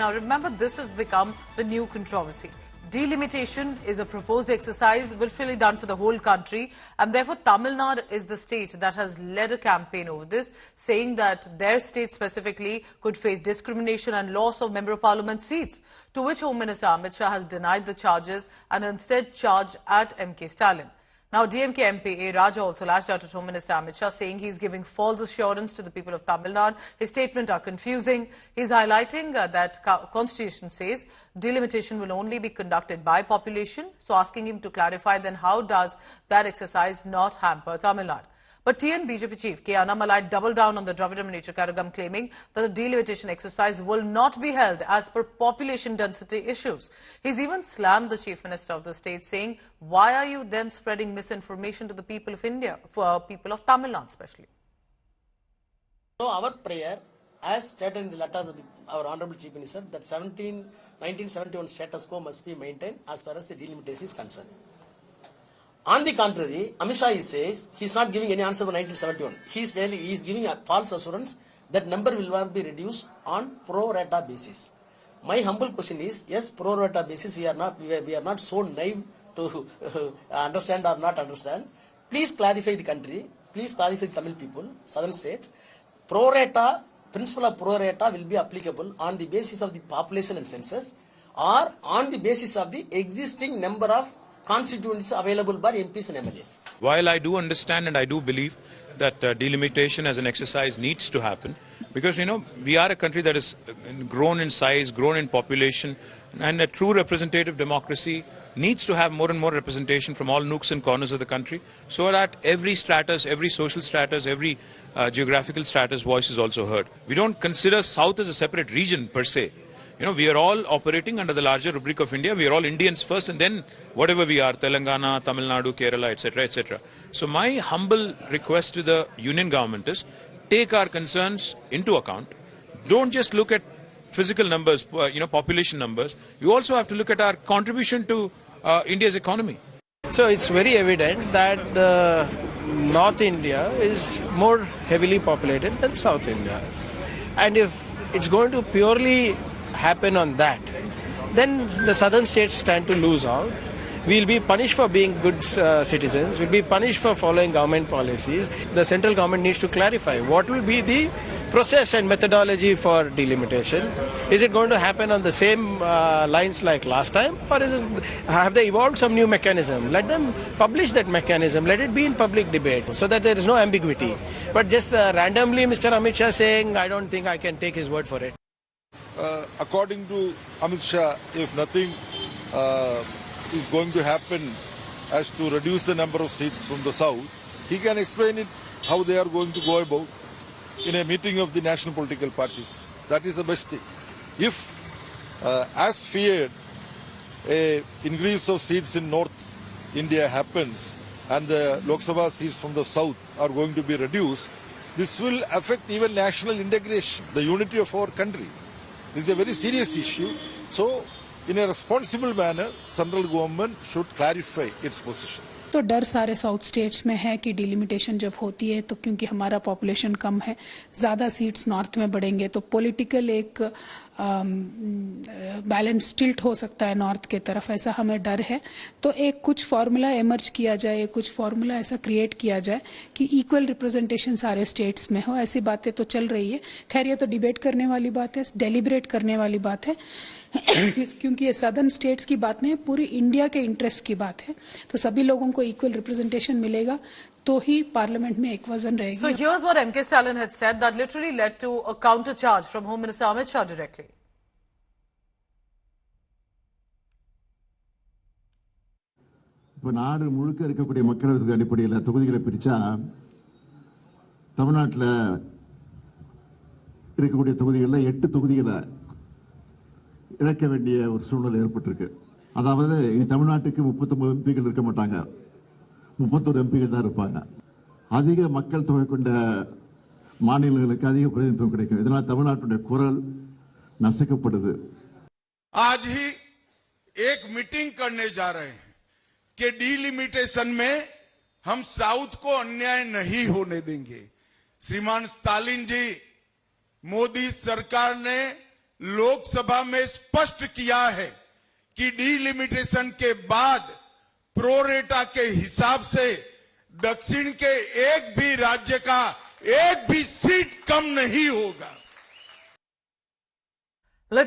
Now remember, this has become the new controversy. Delimitation is a proposed exercise willfully done for the whole country, and therefore Tamil Nadu is the state that has led a campaign over this, saying that their state specifically could face discrimination and loss of Member of Parliament seats, to which Home Minister Amit Shah has denied the charges and instead charged at MK Stalin. Now, DMK MP A. Raja also lashed out at Home Minister Amit Shah, saying he's giving false assurance to the people of Tamil Nadu. His statements are confusing. He's highlighting that Constitution says delimitation will only be conducted by population. So, asking him to clarify, then how does that exercise not hamper Tamil Nadu? But TN BJP chief K. Annamalai doubled down on the Dravidam Munnetra Kazhagam, claiming that the delimitation exercise will not be held as per population density issues. He's even slammed the chief minister of the state, saying, why are you then spreading misinformation to the people of India, for people of Tamil Nadu especially? So our prayer, as stated in the letter of our Honorable Chief Minister, that 1971 status quo must be maintained as far as the delimitation is concerned. On the contrary, Amit Shah says he is not giving any answer for 1971. He is giving a false assurance that number will not be reduced on pro rata basis. My humble question is, yes, pro rata basis we are not so naive to understand or not understand. Please clarify the country. Please clarify the Tamil people, southern states. Pro rata, principle of pro rata will be applicable on the basis of the population and census, or on the basis of the existing number of constituents available by MPs and MLAs. While I do understand and I do believe that delimitation as an exercise needs to happen, because, we are a country that has grown in size, grown in population, and a true representative democracy needs to have more and more representation from all nooks and corners of the country, so that every stratus, every social stratus, every geographical stratus voice is also heard. We don't consider South as a separate region per se. We are all operating under the larger rubric of India. We are all Indians first, and then whatever we are, Telangana, Tamil Nadu, Kerala, etc., etc. So my humble request to the union government is, take our concerns into account. Don't just look at physical numbers, population numbers. You also have to look at our contribution to India's economy. So it's very evident that North India is more heavily populated than South India. And if it's going to purely happen on that, then the southern states stand to lose out. We'll be punished for being good citizens. We'll be punished for following government policies. The central government needs to clarify what will be the process and methodology for delimitation. Is it going to happen on the same lines like last time, or have they evolved some new mechanism? Let them publish that mechanism. Let it be in public debate so that there is no ambiguity. But just randomly Mr. Amit Shah saying, I don't think I can take his word for it. According to Amit Shah, if nothing is going to happen as to reduce the number of seats from the south, he can explain it how they are going to go about in a meeting of the national political parties. That is the best thing. If, as feared, a increase of seats in North India happens and the Lok Sabha seats from the south are going to be reduced, this will affect even national integration, the unity of our country. This is a very serious issue. So, in a responsible manner, central government should clarify its position. तो डर सारे south states में है कि delimitation जब होती है तो क्योंकि हमारा पॉपुलेशन कम है, ज़्यादा सीट्स नॉर्थ में बढ़ेंगे तो पॉलिटिकल एक बैलेंस टिल्ट हो सकता है नॉर्थ के तरफ, ऐसा हमें डर है. तो एक कुछ फार्मूला एमर्ज किया जाए, कुछ फार्मूला ऐसा क्रिएट किया जाए कि इक्वल रिप्रेजेंटेशन सारे स्टेट्स में हो. ऐसी बातें तो चल रही है. खैर ये तो डिबेट करने वाली बात है, डेलिब्रेट करने वाली बात है, क्योंकि ये सदर्न स्टेट्स की बात नहीं है, पूरी इंडिया के इंटरेस्ट की बात है. तो सभी लोगों को इक्वल रिप्रेजेंटेशन मिलेगा तो ही पार्लियामेंट में एक वजन रहेगी. So here's what MK Stalin had said that literally led to a counter charge from Home Minister Amit Shah directly. இப்போ நாடு முழுக்க இருக்கக்கூடிய மக்களவை அடிப்படையில் தொகுதிகளை பிரிச்சா தமிழ்நாட்டில் இருக்கக்கூடிய தொகுதிகளில் 8 தொகுதிகளை இழக்க வேண்டிய ஒரு சூழ்நிலை ஏற்பட்டிருக்கு. அதாவது தமிழ்நாட்டுக்கு 39 எம்பிகள் இருக்க மாட்டாங்க, 31 எம்பிகள் தான் இருப்பாங்க. அதிக மக்கள் தொகை கொண்ட மாநிலங்களுக்கு அதிக பிரதிநிதித்துவம் கிடைக்கும். இதனால் தமிழ்நாட்டுடைய குரல் நசுக்கப்படுது. आज ही एक मीटिंग करने जा रहे हैं कि डिलिमिटेशन में हम साउथ को अन्याय नहीं होने देंगे. श्रीमान स्टालिन जी, मोदी सरकार ने लोकसभा में स्पष्ट किया है कि डीलिमिटेशन के बाद प्रोरेटा के हिसाब से दक्षिण के एक भी राज्य का एक भी सीट कम नहीं होगा।